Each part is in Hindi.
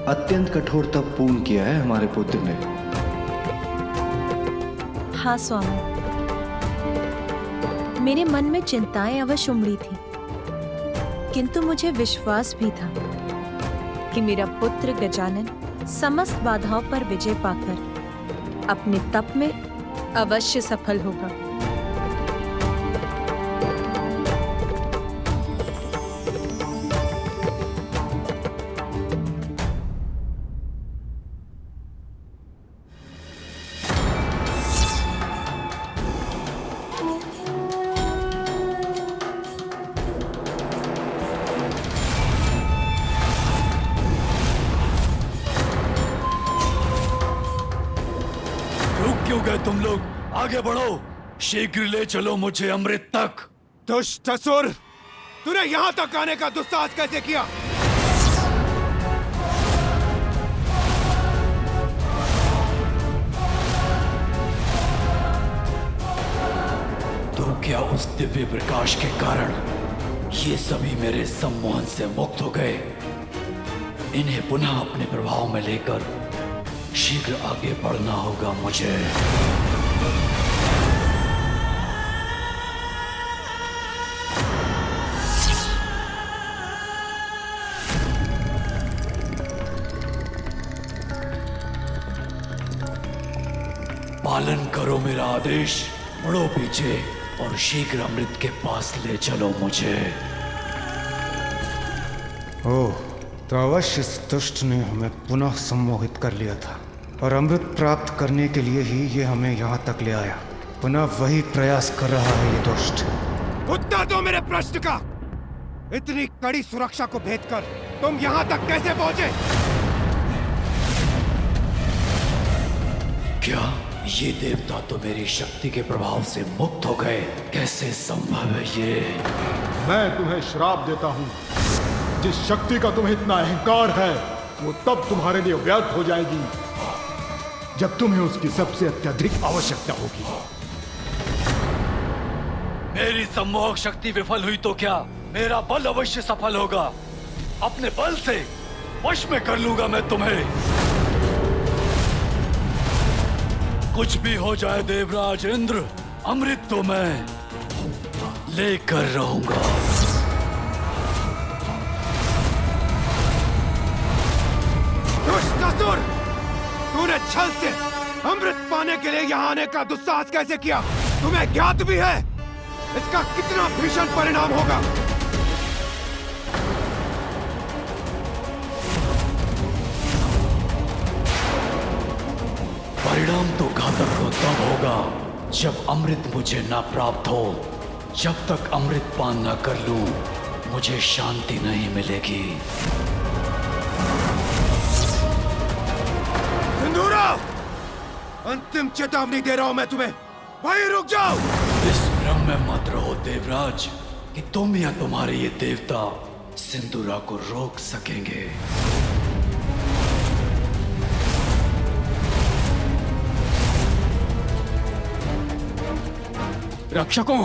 अत्यंत कठोर तप पूर्ण किया है हमारे पुत्र ने। हाँ स्वामी, मेरे मन में चिंताएं अवश्य उमड़ी थी, किंतु मुझे विश्वास भी था कि मेरा पुत्र गजानन समस्त बाधाओं पर विजय पाकर अपने तप में अवश्य सफल होगा। क्यों गए तुम लोग? आगे बढ़ो, शीघ्र ले चलो मुझे अमृत तक। दुष्ट असुर, तूने यहाँ तक आने का दुस्साहस कैसे किया? तो क्या उस दिव्य प्रकाश के कारण ये सभी मेरे सम्मोहन से मुक्त हो गए? इन्हें पुनः अपने प्रभाव में लेकर शीघ्र आगे बढ़ना होगा मुझे। पालन करो मेरा आदेश, मुड़ो पीछे और शीघ्र अमृत के पास ले चलो मुझे। ओह, तो अवश्य इस दुष्ट ने हमें पुनः सम्मोहित कर लिया था और अमृत प्राप्त करने के लिए ही ये हमें यहाँ तक ले आया। पुनः वही प्रयास कर रहा है ये दुष्ट। उत्तर दो मेरे प्रश्न का। इतनी कड़ी सुरक्षा को भेद कर तुम यहाँ तक कैसे पहुंचे? क्या ये देवता तो मेरी शक्ति के प्रभाव से मुक्त हो गए? कैसे संभव है ये? मैं तुम्हें श्राप देता हूँ। जिस शक्ति का तुम्हें इतना अहंकार है वो तब तुम्हारे लिए व्यर्थ हो जाएगी जब तुम्हें उसकी सबसे अत्यधिक आवश्यकता होगी। मेरी सम्मोहक शक्ति विफल हुई तो क्या, मेरा बल अवश्य सफल होगा। अपने बल से वश में कर लूंगा मैं तुम्हें। कुछ भी हो जाए देवराज इंद्र, अमृत तो मैं लेकर रहूंगा। दुष्ट असुर, तूने छल से अमृत पाने के लिए यहाँ आने का दुस्साहस कैसे किया? तुम्हें ज्ञात भी है इसका कितना भीषण परिणाम होगा? परिणाम तो घातक तो तब होगा जब अमृत मुझे ना प्राप्त हो। जब तक अमृत पान ना कर लूं, मुझे शांति नहीं मिलेगी। सिंदूरा, अंतिम चेतावनी दे रहा हूं मैं तुम्हें, वहीं रुक जाओ। इस भ्रम में मत रहो देवराज कि तुम या तुम्हारे ये देवता सिंदूरा को रोक सकेंगे। रक्षकों,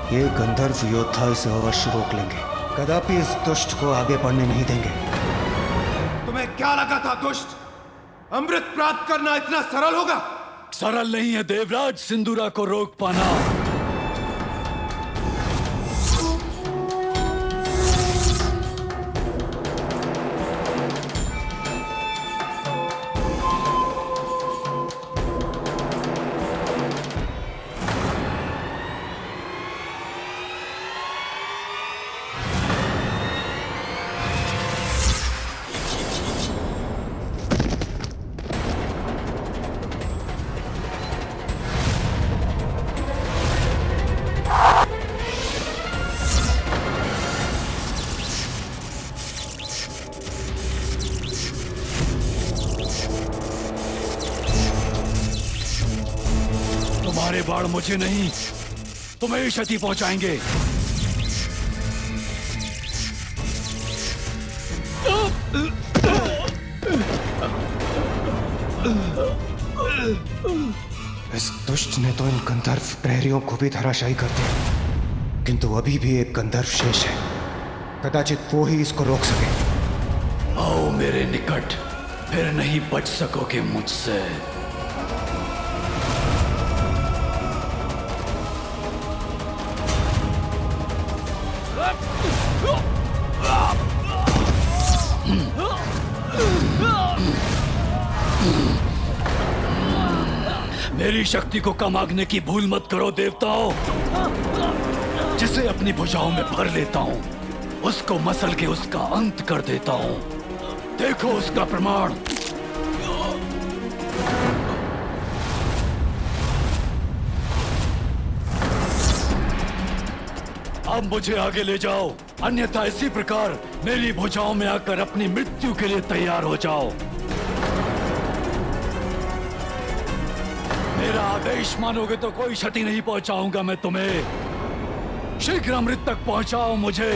ये गंधर्व योद्धा इसे अवश्य रोक लेंगे। कदापि इस दुष्ट को आगे बढ़ने नहीं देंगे। तुम्हें क्या लगा था दुष्ट, अमृत प्राप्त करना इतना सरल होगा? सरल नहीं है देवराज सिंदूरा को रोक पाना। तुम्हारे बाण मुझे नहीं, तुम्हें ही क्षति पहुंचाएंगे। इस दुष्ट ने तो इन गंधर्व प्रहरियों को भी धराशायी कर दिया, किंतु अभी भी एक गंधर्व शेष है। कदाचित वो ही इसको रोक सके। आओ मेरे निकट, फिर नहीं बच सकोगे मुझसे। मेरी शक्ति को कम आंकने की भूल मत करो देवताओं। जिसे अपनी भुजाओं में भर लेता हूं, उसको मसल के उसका अंत कर देता हूं। देखो उसका प्रमाण। अब मुझे आगे ले जाओ, अन्यथा इसी प्रकार मेरी भुजाओं में आकर अपनी मृत्यु के लिए तैयार हो जाओ। मेरा आदेश मानोगे तो कोई क्षति नहीं पहुंचाऊंगा मैं तुम्हें। शीघ्र अमृत तक पहुंचाओ मुझे।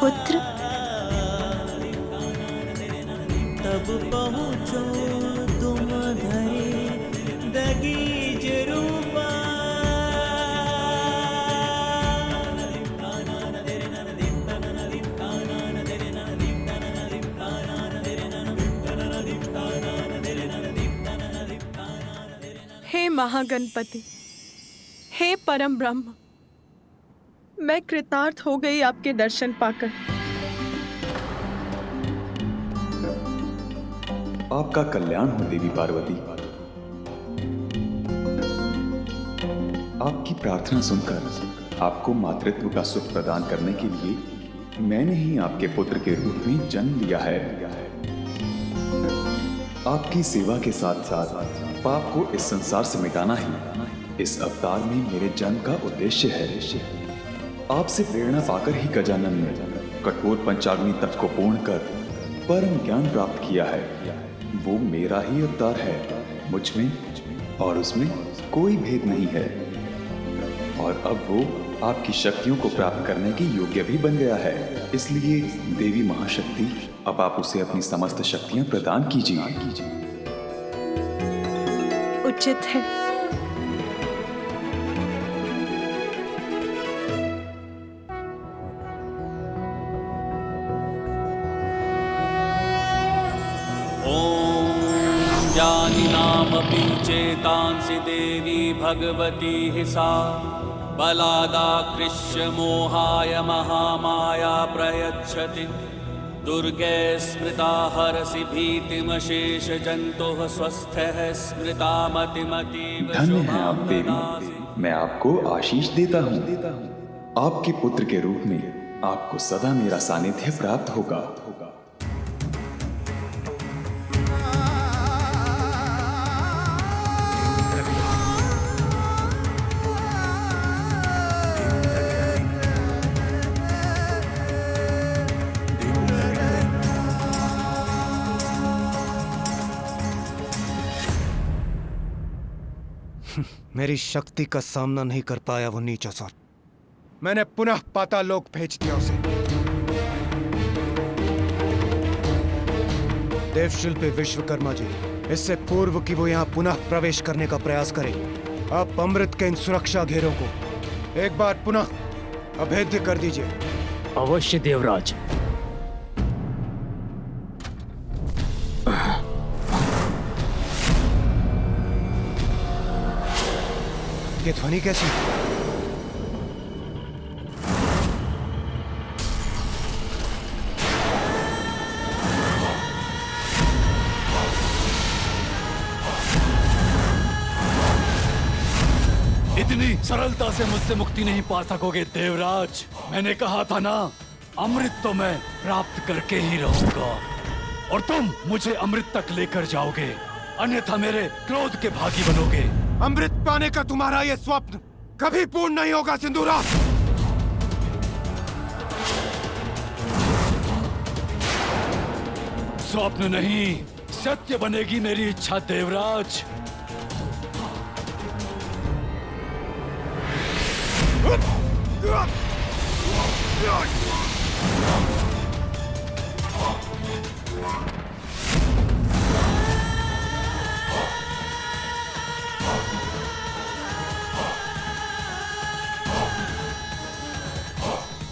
पुत्र, तब पहुँचो तुम धरे दगीज रूपा। हे महागणपति, हे परम ब्रह्म, मैं कृतार्थ हो गई आपके दर्शन पाकर। आपका कल्याण हो देवी पार्वती। आपकी प्रार्थना सुनकर आपको मातृत्व का सुख प्रदान करने के लिए मैंने ही आपके पुत्र के रूप में जन्म लिया है। आपकी सेवा के साथ साथ पाप को इस संसार से मिटाना ही इस अवतार में मेरे जन्म का उद्देश्य है। आपसे प्रेरणा पाकर ही गजानन ने कठोर पंचाग्नि तप को पूर्ण कर परम ज्ञान प्राप्त किया है। वो मेरा ही अवतार है, मुझ में और उसमें कोई भेद नहीं है। और अब वो आपकी शक्तियों को प्राप्त करने के योग्य भी बन गया है। इसलिए देवी महाशक्ति, अब आप उसे अपनी समस्त शक्तियां प्रदान कीजिए। उचित है। ज्ञानिनामपि चेतांसि देवी भगवती हि सा। बलादाकृष्य मोहाय महामाया प्रयच्छति। दुर्गे स्मृता हरसि भीतिमशेष जन्तुः स्वस्थः स्मृता मतिमतीव। धन्य है आप देवी, मैं आपको आशीष देता हूँ। आपके पुत्र के रूप में आपको सदा मेरा सानिध्य प्राप्त होगा। मेरी शक्ति का सामना नहीं कर पाया वो नीच असुर। मैंने पुनः पातालोक भेज दिया उसे। देवशिल्पी विश्वकर्मा जी, इससे पूर्व कि वो यहाँ पुनः प्रवेश करने का प्रयास करे, आप अमृत के इन सुरक्षा घेरों को एक बार पुनः अभेद्य कर दीजिए। अवश्य देवराज। ये ध्वनि कैसी? इतनी सरलता से मुझसे मुक्ति नहीं पा सकोगे देवराज। मैंने कहा था ना, अमृत तो मैं प्राप्त करके ही रहूंगा और तुम मुझे अमृत तक लेकर जाओगे, अन्यथा मेरे क्रोध के भागी बनोगे। अमृत पाने का तुम्हारा ये स्वप्न कभी पूर्ण नहीं होगा सिंदूरा। स्वप्न नहीं, सत्य बनेगी मेरी इच्छा देवराज।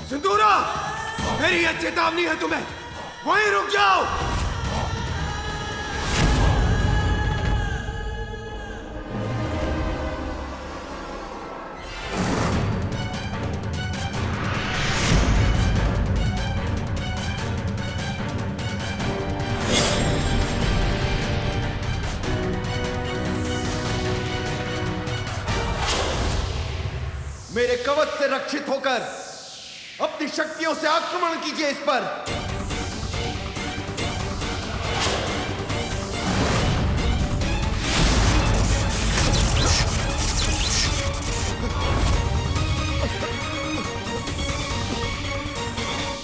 सिंदूरा, मेरी ये चेतावनी है तुम्हें, वहीं रुक जाओ। मेरे कवच से रक्षित होकर अपनी शक्तियों से आक्रमण कीजिए इस पर।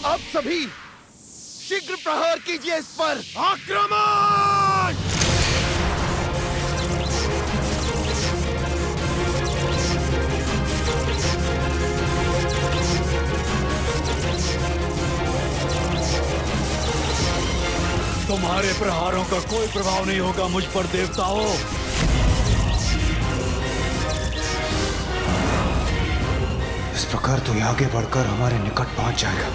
आप सभी शीघ्र प्रहार कीजिए इस पर। आक्रमण! तुम्हारे प्रहारों का कोई प्रभाव नहीं होगा मुझ पर देवताओं। इस प्रकार तू आगे बढ़कर हमारे निकट पहुंच जाएगा।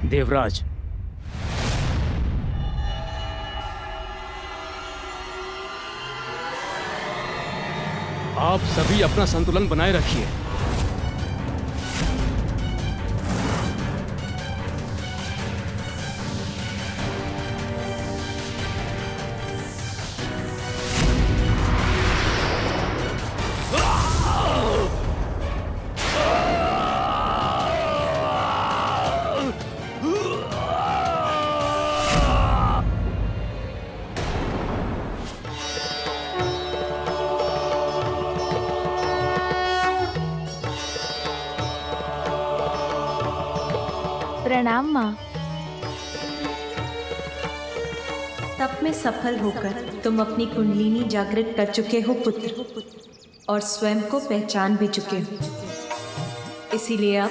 देवराज, आप सभी अपना संतुलन बनाए रखिए। प्रणाम माँ। तप में सफल होकर तुम अपनी कुंडलिनी जागृत कर चुके हो पुत्र, और स्वयं को पहचान भी चुके हो। इसीलिए अब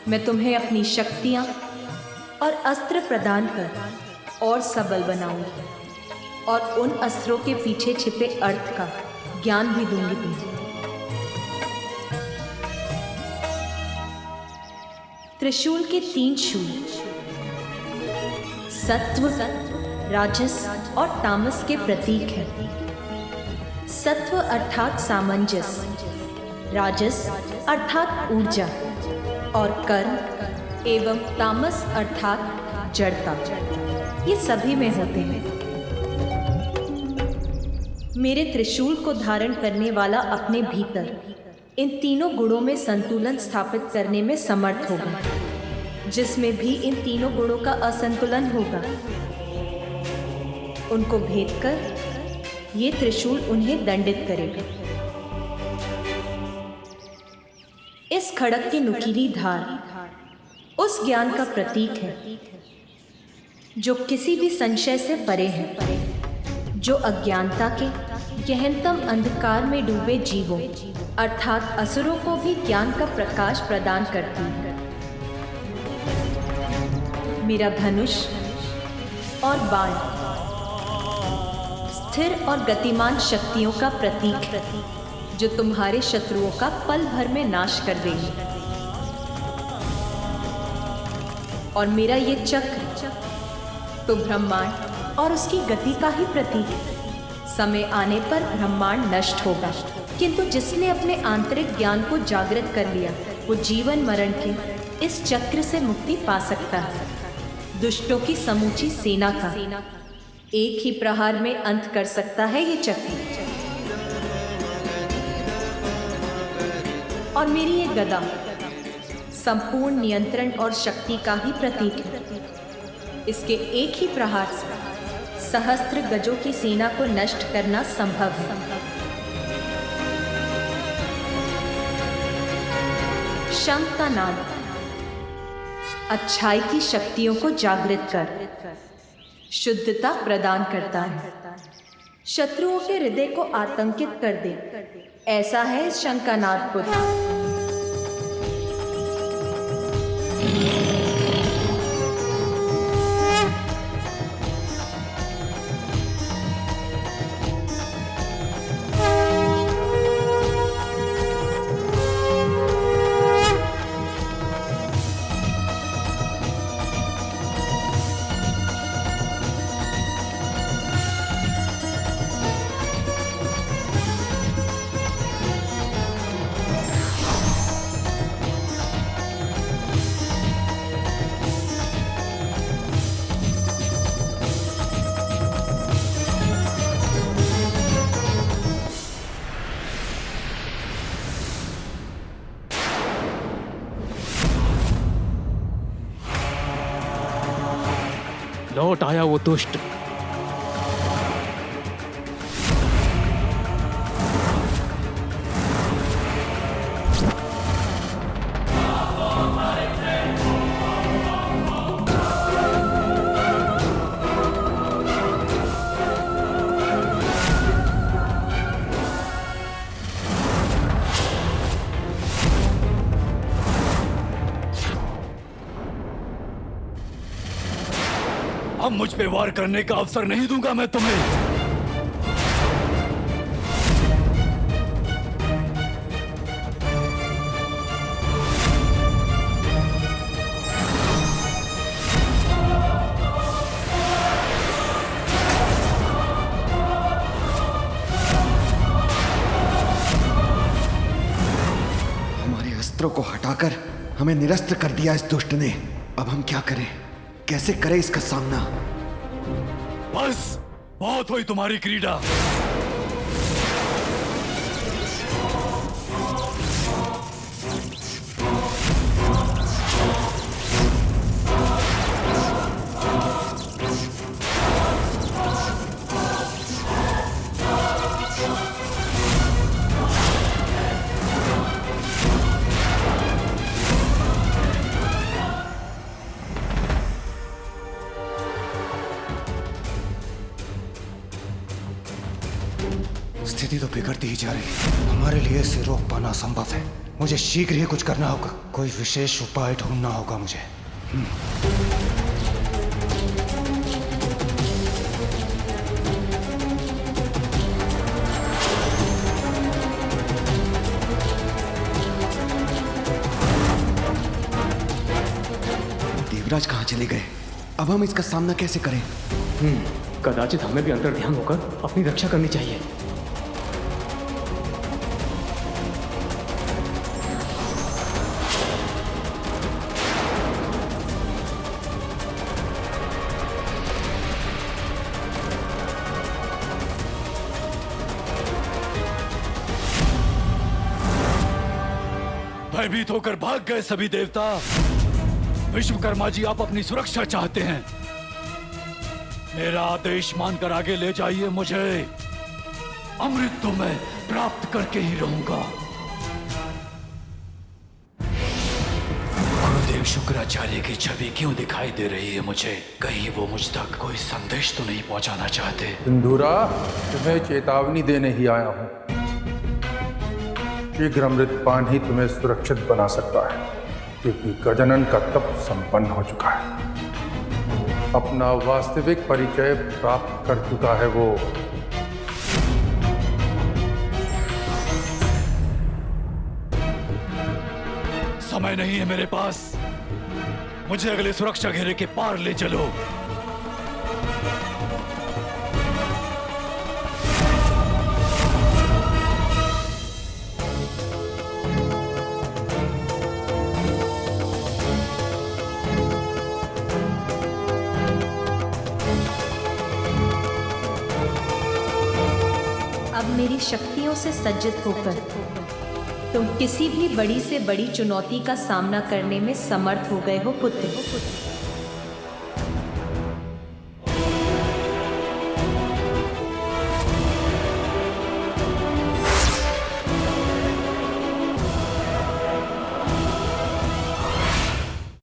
मैं तुम्हें अपनी शक्तियाँ और अस्त्र प्रदान कर और सबल बनाऊंगी, और उन अस्त्रों के पीछे छिपे अर्थ का ज्ञान भी दूंगी तुम्हें। त्रिशूल के 3 शूल सत्व, राजस और तामस के प्रतीक हैं। सत्व अर्थात सामंजस्य, राजस अर्थात ऊर्जा और कर्म एवं तामस अर्थात जड़ता, ये सभी में होते हैं। मेरे त्रिशूल को धारण करने वाला अपने भीतर इन तीनों गुणों में संतुलन स्थापित करने में समर्थ होगा। जिसमें भी इन तीनों गुणों का असंतुलन होगा, उनको भेद कर ये त्रिशूल उन्हें दंडित करेगा। इस खड़ग की नुकीली धार उस ज्ञान का प्रतीक है जो किसी भी संशय से परे है, जो अज्ञानता के गहनतम अंधकार में डूबे जीवों अर्थात असुरों को भी ज्ञान का प्रकाश प्रदान करती है। मेरा धनुष और बाण स्थिर और गतिमान शक्तियों का प्रतीक, जो तुम्हारे शत्रुओं का पल भर में नाश कर देंगे। और मेरा ये चक्र तो ब्रह्मांड और उसकी गति का ही प्रतीक है। समय आने पर ब्रह्मांड नष्ट होगा, किंतु जिसने अपने आंतरिक ज्ञान को जागृत कर लिया, वो जीवन मरण के इस चक्र से मुक्ति पा सकता है। दुष्टों की समूची सेना का एक ही प्रहार में अंत कर सकता है ये चक्र। और मेरी ये गदा संपूर्ण नियंत्रण और शक्ति का ही प्रतीक है। इसके एक ही प्रहार से सहस्त्र गजों की सेना को नष्ट करना संभव है। शंख का नाद अच्छाई की शक्तियों को जागृत कर शुद्धता प्रदान करता है, शत्रुओं के हृदय को आतंकित कर दे। ऐसा है इस शंख का नाद पुत्र। लौट आया वो दुष्ट। अब मुझ पे वार करने का अवसर नहीं दूंगा मैं तुम्हें। हमारे अस्त्रों को हटाकर हमें निरस्त्र कर दिया इस दुष्ट ने। अब हम क्या करें, कैसे करें इसका सामना? बस बहुत हुई तुम्हारी क्रीड़ा। स्थिति तो बिगड़ती ही जा रही है। हमारे लिए इसे रोक पाना असंभव है। मुझे शीघ्र ही कुछ करना होगा। कोई विशेष उपाय ढूंढना होगा मुझे। देवराज कहाँ चले गए? अब हम इसका सामना कैसे करें? कदाचित हमें भी अंतर्ध्यान होकर अपनी रक्षा करनी चाहिए। भयभीत होकर भाग गए सभी देवता। विश्वकर्मा जी, आप अपनी सुरक्षा चाहते हैं। मेरा आदेश मानकर आगे ले जाइए मुझे। अमृत तो मैं प्राप्त करके ही रहूंगा। गुरुदेव शुक्राचार्य की छवि क्यों दिखाई दे रही है मुझे? कहीं वो मुझ तक कोई संदेश तो नहीं पहुंचाना चाहते? सिंधूरा, तुम्हें चेतावनी देने ही आया हूं। शीघ्र अमृतपान ही तुम्हें सुरक्षित बना सकता है, क्योंकि गजानन का तप संपन्न हो चुका है। अपना वास्तविक परिचय प्राप्त कर चुका है वो। समय नहीं है मेरे पास। मुझे अगले सुरक्षा घेरे के पार ले चलो। अब मेरी शक्तियों से सज्जित होकर तुम किसी भी बड़ी से बड़ी चुनौती का सामना करने में समर्थ हो गए हो पुत्र।